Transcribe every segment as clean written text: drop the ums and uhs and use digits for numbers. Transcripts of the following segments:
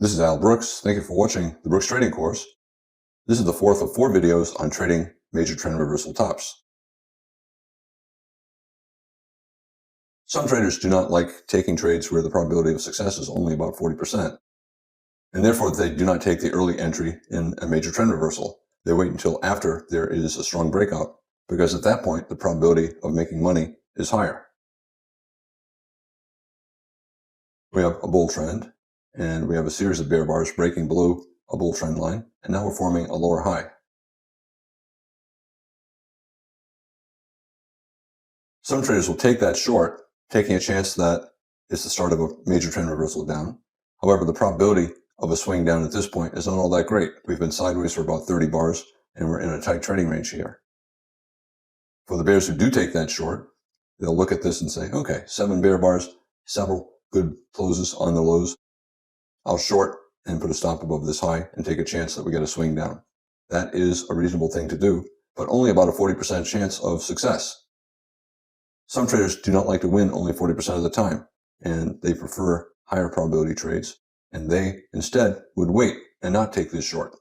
This is Al Brooks. Thank you for watching the Brooks Trading Course. This is the fourth of 4 videos on trading major trend reversal tops. Some traders do not like taking trades where the probability of success is only about 40%, and therefore they do not take the early entry in a major trend reversal. They wait until after there is a strong breakout, because at that point the probability of making money is higher. We have a bull trend, and we have a series of bear bars breaking below a bull trend line, and now we're forming a lower high. Some traders will take that short, taking a chance that it's the start of a major trend reversal down. However, the probability of a swing down at this point is not all that great. We've been sideways for about 30 bars, and we're in a tight trading range here. For the bears who do take that short, they'll look at this and say, okay, 7 bear bars, several good closes on the lows. I'll short and put a stop above this high and take a chance that we get a swing down. That is a reasonable thing to do, but only about a 40% chance of success. Some traders do not like to win only 40% of the time, and they prefer higher probability trades, and they instead would wait and not take this short.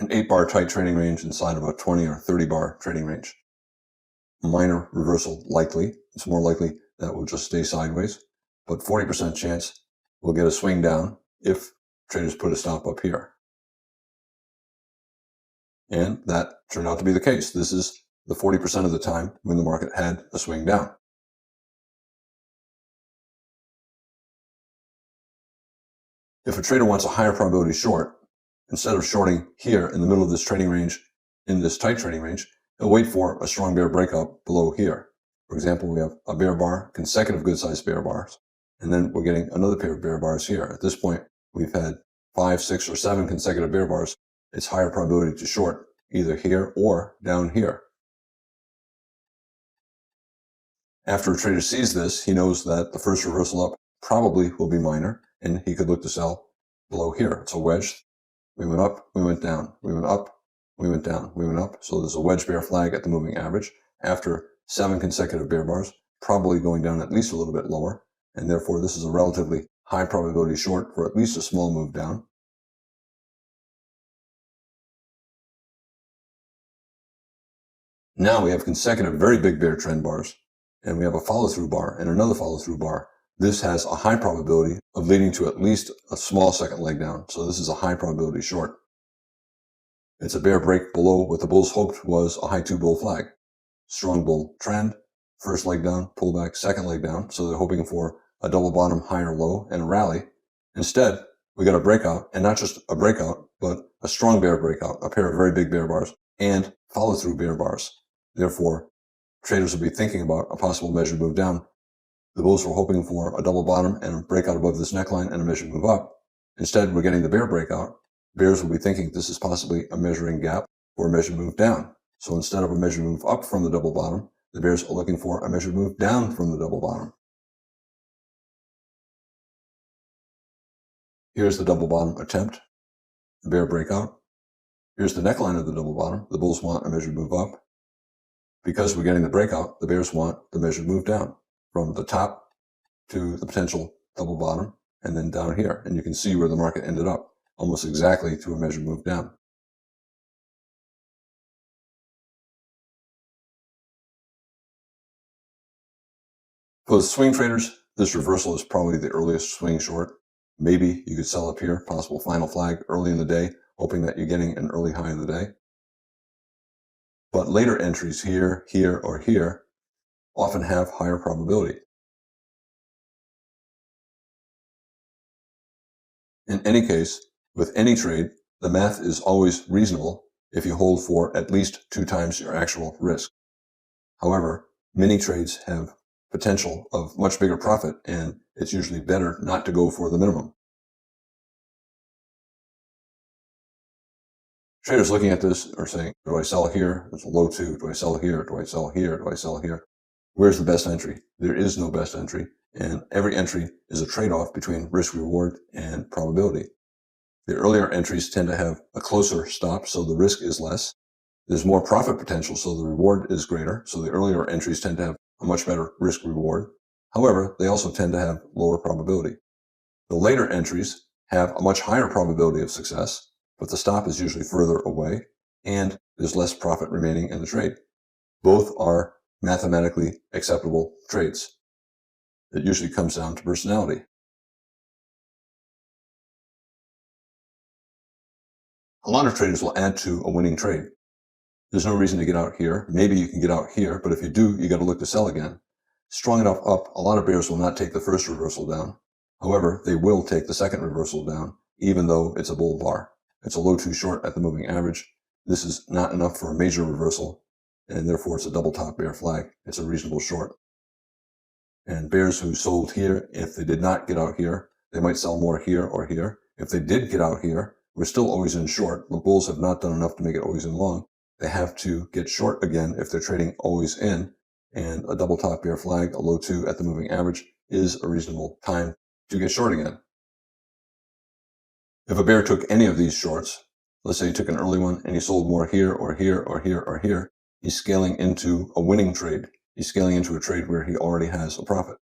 An 8-bar tight trading range inside of a 20 or 30-bar trading range. Minor reversal likely. It's more likely that we'll just stay sideways, but 40% chance we'll get a swing down if traders put a stop up here. And that turned out to be the case. This is the 40% of the time when the market had a swing down. If a trader wants a higher probability short, instead of shorting here in the middle of this trading range, in this tight trading range, he'll wait for a strong bear breakout below here. For example, we have a bear bar, consecutive good-sized bear bars, and then we're getting another pair of bear bars here. At this point, we've had 5, 6, or 7 consecutive bear bars. It's higher probability to short either here or down here. After a trader sees this, he knows that the first reversal up probably will be minor, and he could look to sell below here. It's a wedge. We went up, we went down, we went up, we went down, we went up. So there's a wedge bear flag at the moving average after 7 consecutive bear bars, probably going down at least a little bit lower, and therefore this is a relatively high probability short for at least a small move down. Now we have consecutive very big bear trend bars, and we have a follow-through bar and another follow-through bar. This has a high probability of leading to at least a small second leg down. So this is a high probability short. It's a bear break below what the bulls hoped was a high 2 bull flag. Strong bull trend, first leg down, pullback, second leg down. So they're hoping for a double bottom, higher low, and a rally. Instead, we got a breakout, and not just a breakout, but a strong bear breakout, a pair of very big bear bars, and follow-through bear bars. Therefore, traders will be thinking about a possible measured move down. The bulls were hoping for a double bottom and a breakout above this neckline and a measured move up. Instead, we're getting the bear breakout. Bears will be thinking this is possibly a measuring gap or a measured move down. So instead of a measured move up from the double bottom, the bears are looking for a measured move down from the double bottom. Here's the double bottom attempt, the bear breakout. Here's the neckline of the double bottom. The bulls want a measured move up. Because we're getting the breakout, the bears want the measured move down from the top to the potential double bottom and then down here. And you can see where the market ended up, almost exactly to a measured move down. For the swing traders, this reversal is probably the earliest swing short. Maybe you could sell up here, possible final flag early in the day, hoping that you're getting an early high of the day. But later entries here, here, or here often have higher probability. In any case, with any trade, the math is always reasonable if you hold for at least 2 times your actual risk. However, many trades have potential of much bigger profit, and it's usually better not to go for the minimum. Traders looking at this are saying, do I sell here? There's a low 2. Do I sell here? Do I sell here? Do I sell here? Where's the best entry? There is no best entry, and every entry is a trade-off between risk-reward and probability. The earlier entries tend to have a closer stop, so the risk is less. There's more profit potential, so the reward is greater. So the earlier entries tend to have a much better risk reward. However, they also tend to have lower probability. The later entries have a much higher probability of success, but the stop is usually further away and there's less profit remaining in the trade. Both are mathematically acceptable trades. It usually comes down to personality. A lot of traders will add to a winning trade. There's no reason to get out here. Maybe you can get out here, but if you do, you got to look to sell again. Strong enough up, a lot of bears will not take the first reversal down. However, they will take the second reversal down, even though it's a bull bar. It's a low too short at the moving average. This is not enough for a major reversal, and therefore it's a double top bear flag. It's a reasonable short. And bears who sold here, if they did not get out here, they might sell more here or here. If they did get out here, we're still always in short. The bulls have not done enough to make it always in long. They have to get short again if they're trading always in, and a double top bear flag, a low 2 at the moving average, is a reasonable time to get short again. If a bear took any of these shorts, let's say he took an early one and he sold more here or here or here or here, he's scaling into a winning trade. He's scaling into a trade where he already has a profit.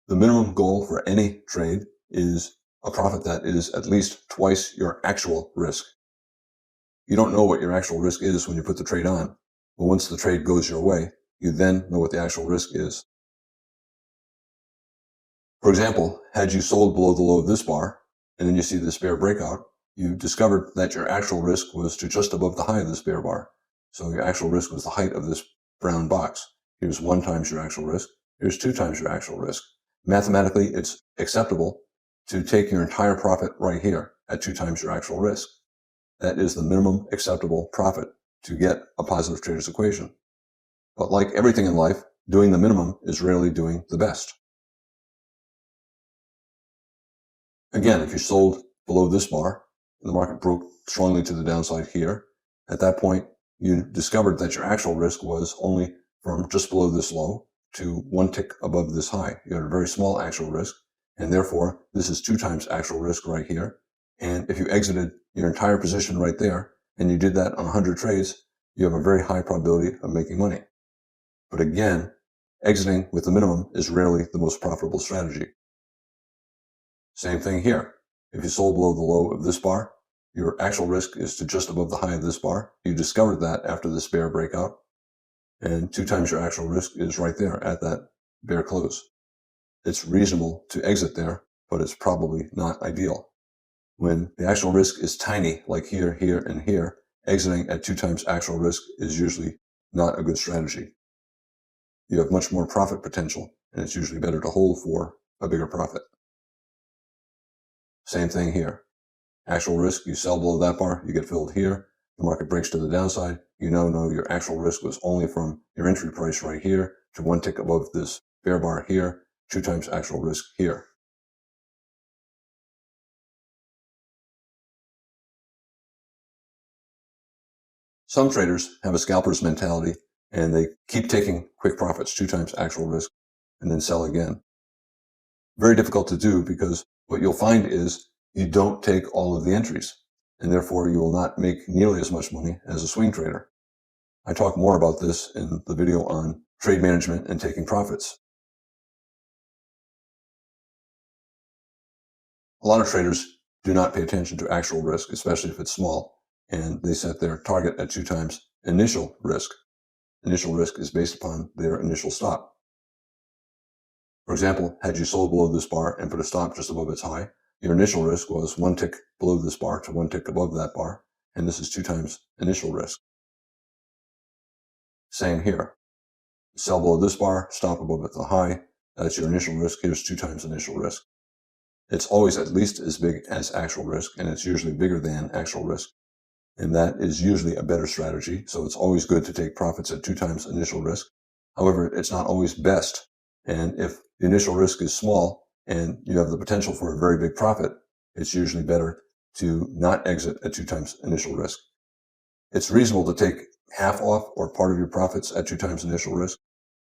The minimum goal for any trade is a profit that is at least twice your actual risk. You don't know what your actual risk is when you put the trade on, but once the trade goes your way, you then know what the actual risk is. For example, had you sold below the low of this bar, and then you see this bear breakout, you discovered that your actual risk was to just above the high of this bear bar. So your actual risk was the height of this brown box. Here's 1 times your actual risk. Here's 2 times your actual risk. Mathematically, it's acceptable to take your entire profit right here at 2 times your actual risk. That is the minimum acceptable profit to get a positive trader's equation. But like everything in life, doing the minimum is rarely doing the best. Again, if you sold below this bar, and the market broke strongly to the downside here, at that point, you discovered that your actual risk was only from just below this low to 1 tick above this high. You had a very small actual risk, and therefore, this is 2 times actual risk right here. And if you exited your entire position right there, and you did that on 100 trades, you have a very high probability of making money. But again, exiting with the minimum is rarely the most profitable strategy. Same thing here. If you sold below the low of this bar, your actual risk is to just above the high of this bar. You discovered that after this bear breakout, and 2 times your actual risk is right there at that bear close. It's reasonable to exit there, but it's probably not ideal. When the actual risk is tiny, like here, here, and here, exiting at 2 times actual risk is usually not a good strategy. You have much more profit potential, and it's usually better to hold for a bigger profit. Same thing here. Actual risk, you sell below that bar, you get filled here. The market breaks to the downside. You now know your actual risk was only from your entry price right here to 1 tick above this bear bar here, 2 times actual risk here. Some traders have a scalper's mentality and they keep taking quick profits, 2 times actual risk, and then sell again. Very difficult to do because what you'll find is you don't take all of the entries, and therefore you will not make nearly as much money as a swing trader. I talk more about this in the video on trade management and taking profits. A lot of traders do not pay attention to actual risk, especially if it's small, and they set their target at 2 times initial risk. Initial risk is based upon their initial stop. For example, had you sold below this bar and put a stop just above its high, your initial risk was 1 tick below this bar to 1 tick above that bar, and this is 2 times initial risk. Same here. Sell below this bar, stop above at the high, that's your initial risk, here's 2 times initial risk. It's always at least as big as actual risk, and it's usually bigger than actual risk. And that is usually a better strategy, so it's always good to take profits at 2 times initial risk. However, it's not always best, and if the initial risk is small and you have the potential for a very big profit, it's usually better to not exit at 2 times initial risk. It's reasonable to take half off or part of your profits at 2 times initial risk.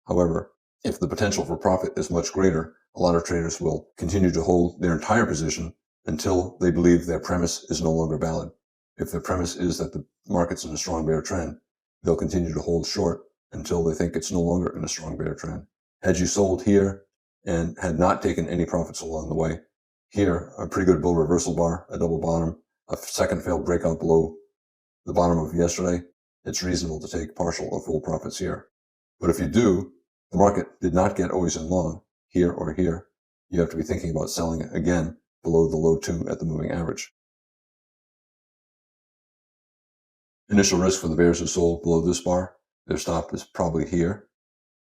However, if the potential for profit is much greater, a lot of traders will continue to hold their entire position until they believe their premise is no longer valid. If the premise is that the market's in a strong bear trend, they'll continue to hold short until they think it's no longer in a strong bear trend. Had you sold here and had not taken any profits along the way, here, a pretty good bull reversal bar, a double bottom, a second failed breakout below the bottom of yesterday, it's reasonable to take partial or full profits here. But if you do, the market did not get always in long here or here, you have to be thinking about selling it again below the low 2 at the moving average. Initial risk for the bears who sold below this bar, their stop is probably here,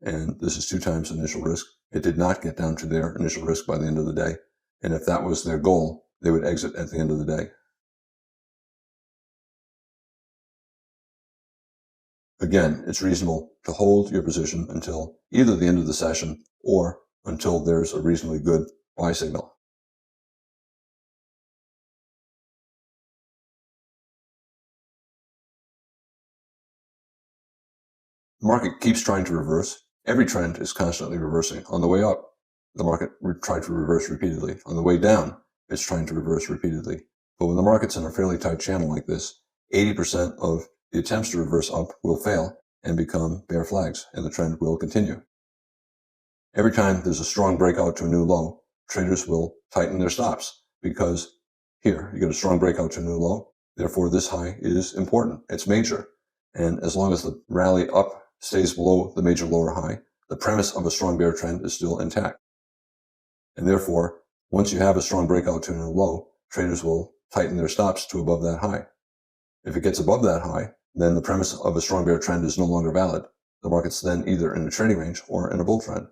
and this is 2 times initial risk. It did not get down to their initial risk by the end of the day, and if that was their goal, they would exit at the end of the day. Again, it's reasonable to hold your position until either the end of the session or until there's a reasonably good buy signal. The market keeps trying to reverse. Every trend is constantly reversing. On the way up, the market tried to reverse repeatedly. On the way down, it's trying to reverse repeatedly. But when the market's in a fairly tight channel like this, 80% of the attempts to reverse up will fail and become bear flags, and the trend will continue. Every time there's a strong breakout to a new low, traders will tighten their stops because here, you get a strong breakout to a new low. Therefore, this high is important. It's major. And as long as the rally up stays below the major lower high, the premise of a strong bear trend is still intact. And therefore, once you have a strong breakout to a new low, traders will tighten their stops to above that high. If it gets above that high, then the premise of a strong bear trend is no longer valid. The market's then either in a trading range or in a bull trend.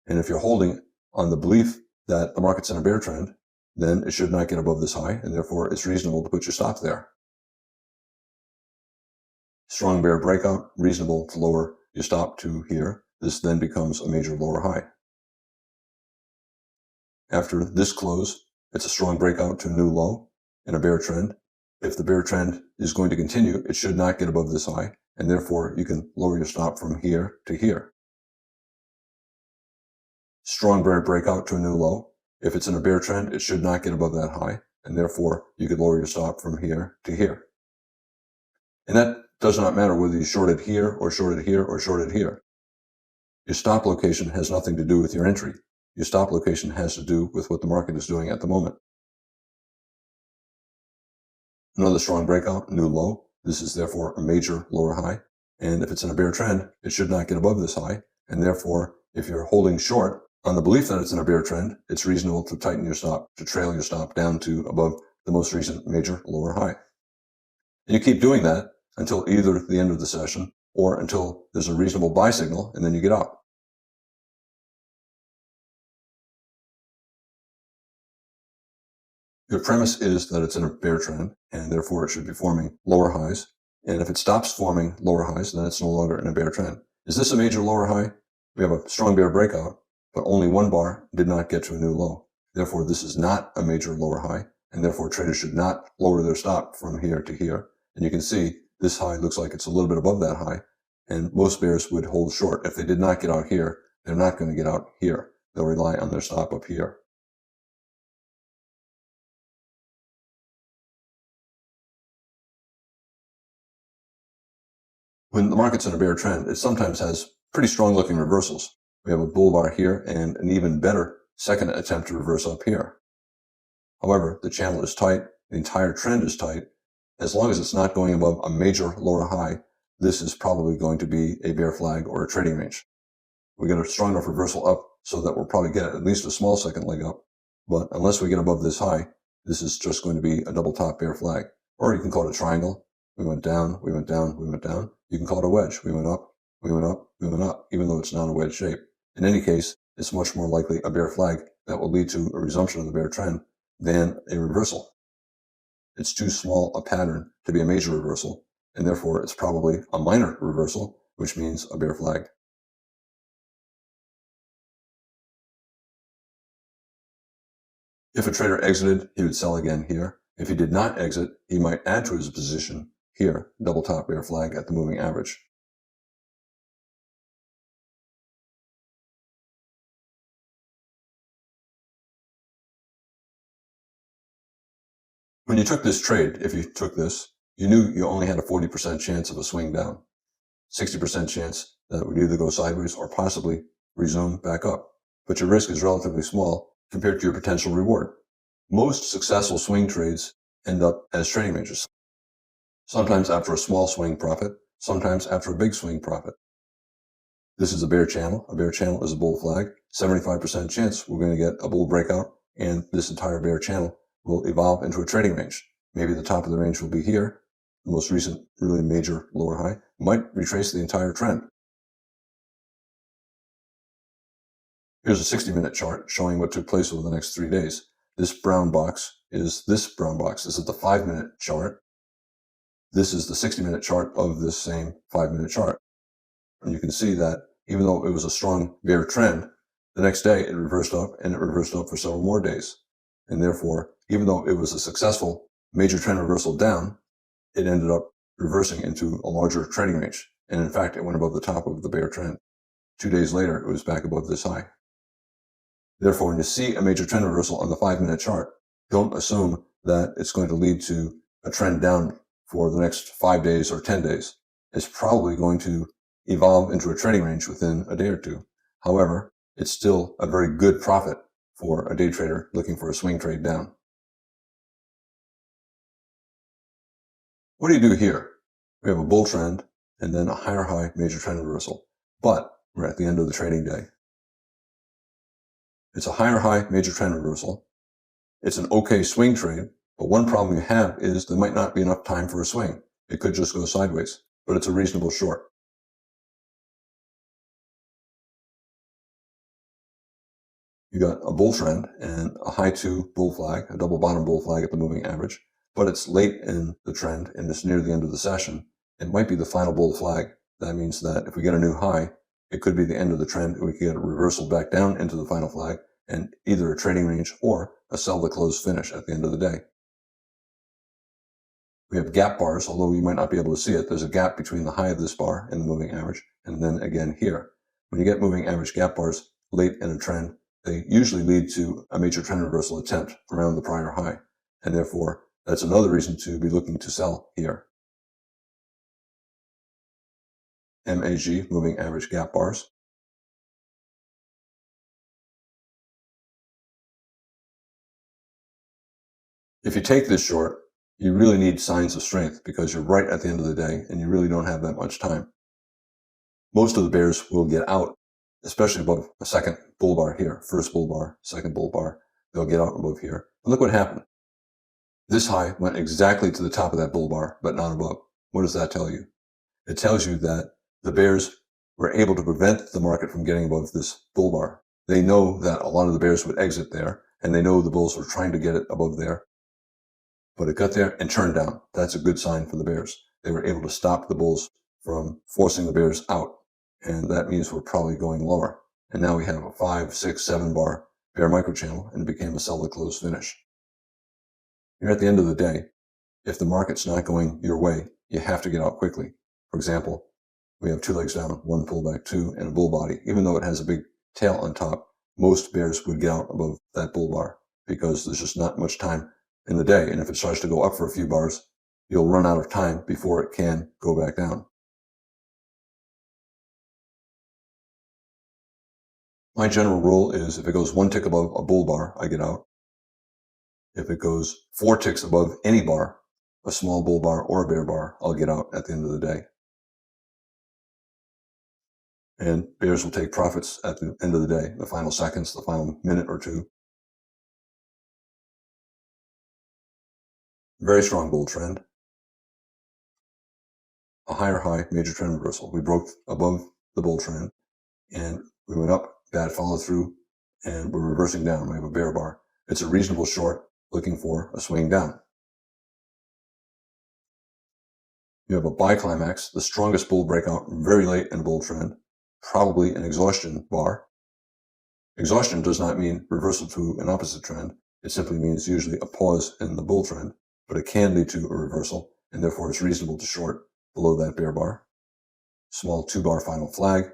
And if you're holding on the belief that the market's in a bear trend, then it should not get above this high, and therefore it's reasonable to put your stop there. Strong bear breakout, reasonable to lower your stop to here. This then becomes a major lower high. After this close, it's a strong breakout to a new low in a bear trend. If the bear trend is going to continue, it should not get above this high, and therefore you can lower your stop from here to here. Strong bear breakout to a new low. If it's in a bear trend, it should not get above that high, and therefore you could lower your stop from here to here. And that does not matter whether you shorted here or shorted here or shorted here. Your stop location has nothing to do with your entry. Your stop location has to do with what the market is doing at the moment. Another strong breakout, new low. This is therefore a major lower high. And if it's in a bear trend, it should not get above this high. And therefore, if you're holding short on the belief that it's in a bear trend, it's reasonable to tighten your stop, to trail your stop down to above the most recent major lower high. And you keep doing that until either the end of the session or until there's a reasonable buy signal, and then you get out. The premise is that it's in a bear trend, and therefore it should be forming lower highs. And if it stops forming lower highs, then it's no longer in a bear trend. Is this a major lower high? We have a strong bear breakout, but only one bar did not get to a new low. Therefore, this is not a major lower high, and therefore traders should not lower their stop from here to here. And you can see this high looks like it's a little bit above that high, and most bears would hold short. If they did not get out here, they're not going to get out here. They'll rely on their stop up here. When the market's in a bear trend, it sometimes has pretty strong looking reversals. We have a bull bar here and an even better second attempt to reverse up here. However, the channel is tight, the entire trend is tight. As long as it's not going above a major lower high, this is probably going to be a bear flag or a trading range. We get a strong enough reversal up so that we'll probably get at least a small second leg up. But unless we get above this high, this is just going to be a double top bear flag. Or you can call it a triangle. We went down, we went down, we went down. You can call it a wedge. We went up, we went up, we went up, even though it's not a wedge shape. In any case, it's much more likely a bear flag that will lead to a resumption of the bear trend than a reversal. It's too small a pattern to be a major reversal, and therefore it's probably a minor reversal, which means a bear flag. If a trader exited, he would sell again here. If he did not exit, he might add to his position here, double top bear flag at the moving average. When you took this trade, if you took this, you knew you only had a 40% chance of a swing down, 60% chance that it would either go sideways or possibly resume back up. But your risk is relatively small compared to your potential reward. Most successful swing trades end up as trading ranges, sometimes after a small swing profit, sometimes after a big swing profit. This is a bear channel. A bear channel is a bull flag. 75% chance we're going to get a bull breakout, and this entire bear channel will evolve into a trading range. Maybe the top of the range will be here. The most recent really major lower high might retrace the entire trend. Here's a 60-minute chart showing what took place over the next 3 days. This brown box is this brown box. This is the 5-minute chart. This is the 60-minute chart of this same 5-minute chart. And you can see that even though it was a strong bear trend, the next day it reversed up, and it reversed up for several more days. And therefore, even though it was a successful major trend reversal down, it ended up reversing into a larger trading range. And in fact, it went above the top of the bear trend. 2 days later, it was back above this high. Therefore, when you see a major trend reversal on the 5-minute chart, don't assume that it's going to lead to a trend down for the next 5 days or 10 days. It's probably going to evolve into a trading range within a day or two. However, it's still a very good profit for a day trader looking for a swing trade down. What do you do here? We have a bull trend and then a higher high major trend reversal, but we're at the end of the trading day. It's a higher high major trend reversal. It's an okay swing trade, but one problem you have is there might not be enough time for a swing. It could just go sideways, but it's a reasonable short. You got a bull trend and a high 2 bull flag, a double bottom bull flag at the moving average, but it's late in the trend and it's near the end of the session. It might be the final bull flag. That means that if we get a new high, it could be the end of the trend, and we could get a reversal back down into the final flag and either a trading range or a sell the close finish at the end of the day. We have gap bars, although you might not be able to see it. There's a gap between the high of this bar and the moving average, and then again here. When you get moving average gap bars late in a trend, they usually lead to a major trend reversal attempt around the prior high, and therefore that's another reason to be looking to sell here. MAG, moving average gap bars. If you take this short, you really need signs of strength because you're right at the end of the day and you really don't have that much time. Most of the bears will get out, especially above a second bull bar here, first bull bar, second bull bar. They'll get out above here. And look what happened. This high went exactly to the top of that bull bar, but not above. What does that tell you? It tells you that the bears were able to prevent the market from getting above this bull bar. They know that a lot of the bears would exit there, and they know the bulls were trying to get it above there. But it got there and turned down. That's a good sign for the bears. They were able to stop the bulls from forcing the bears out. And that means we're probably going lower. And now we have a 5, 6, 7 bar bear microchannel, and it became a sell the close finish. You're at the end of the day. If the market's not going your way, you have to get out quickly. For example, we have 2 legs down, 1 pullback, 2, and a bull body. Even though it has a big tail on top, most bears would get out above that bull bar because there's just not much time in the day. And if it starts to go up for a few bars, you'll run out of time before it can go back down. My general rule is if it goes 1 tick above a bull bar, I get out. If it goes 4 ticks above any bar, a small bull bar or a bear bar, I'll get out at the end of the day. And bears will take profits at the end of the day, the final seconds, the final minute or two. Very strong bull trend. A higher high major trend reversal. We broke above the bull trend and we went up, bad follow through, and we're reversing down. We have a bear bar. It's a reasonable short looking for a swing down. You have a biclimax, the strongest bull breakout very late in a bull trend, probably an exhaustion bar. Exhaustion does not mean reversal to an opposite trend. It simply means usually a pause in the bull trend, but it can lead to a reversal, and therefore it's reasonable to short below that bear bar. Small 2-bar final flag.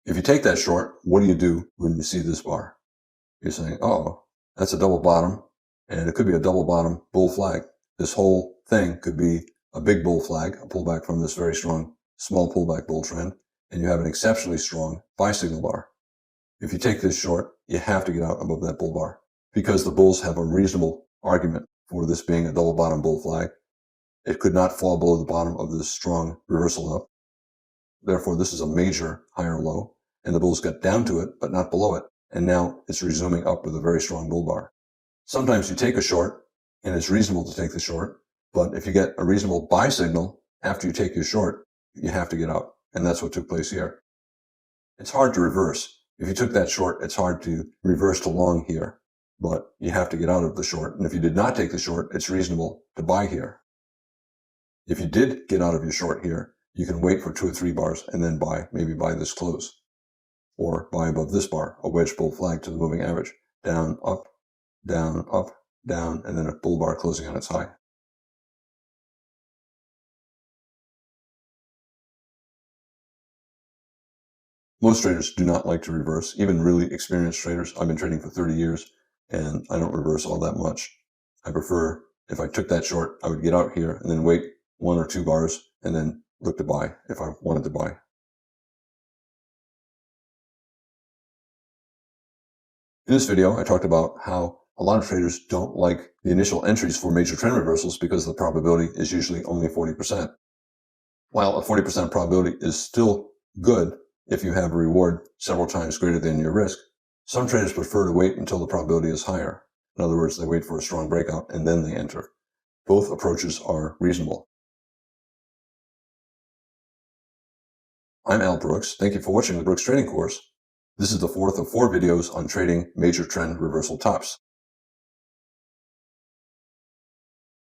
If you take that short, what do you do when you see this bar? You're saying, oh, That's a double bottom, and it could be a double bottom bull flag. This whole thing could be a big bull flag, a pullback from this very strong small pullback bull trend, and you have an exceptionally strong buy signal bar. If you take this short, you have to get out above that bull bar because the bulls have a reasonable argument for this being a double bottom bull flag. It could not fall below the bottom of this strong reversal up. Therefore, this is a major higher low, and the bulls got down to it, but not below it. And now it's resuming up with a very strong bull bar. Sometimes you take a short, and it's reasonable to take the short, but if you get a reasonable buy signal after you take your short, you have to get out. And that's what took place here. It's hard to reverse. If you took that short, it's hard to reverse to long here, but you have to get out of the short. And if you did not take the short, it's reasonable to buy here. If you did get out of your short here, you can wait for 2 or 3 bars and then buy, maybe buy this close, or buy above this bar, a wedge bull flag to the moving average, down, up, down, and then a bull bar closing on its high. Most traders do not like to reverse, even really experienced traders. I've been trading for 30 years and I don't reverse all that much. I prefer, if I took that short, I would get out here and then wait 1 or 2 bars and then look to buy if I wanted to buy. In this video, I talked about how a lot of traders don't like the initial entries for major trend reversals because the probability is usually only 40%. While a 40% probability is still good if you have a reward several times greater than your risk, some traders prefer to wait until the probability is higher. In other words, they wait for a strong breakout and then they enter. Both approaches are reasonable. I'm Al Brooks. Thank you for watching the Brooks Trading Course. This is the 4th of 4 videos on trading major trend reversal tops.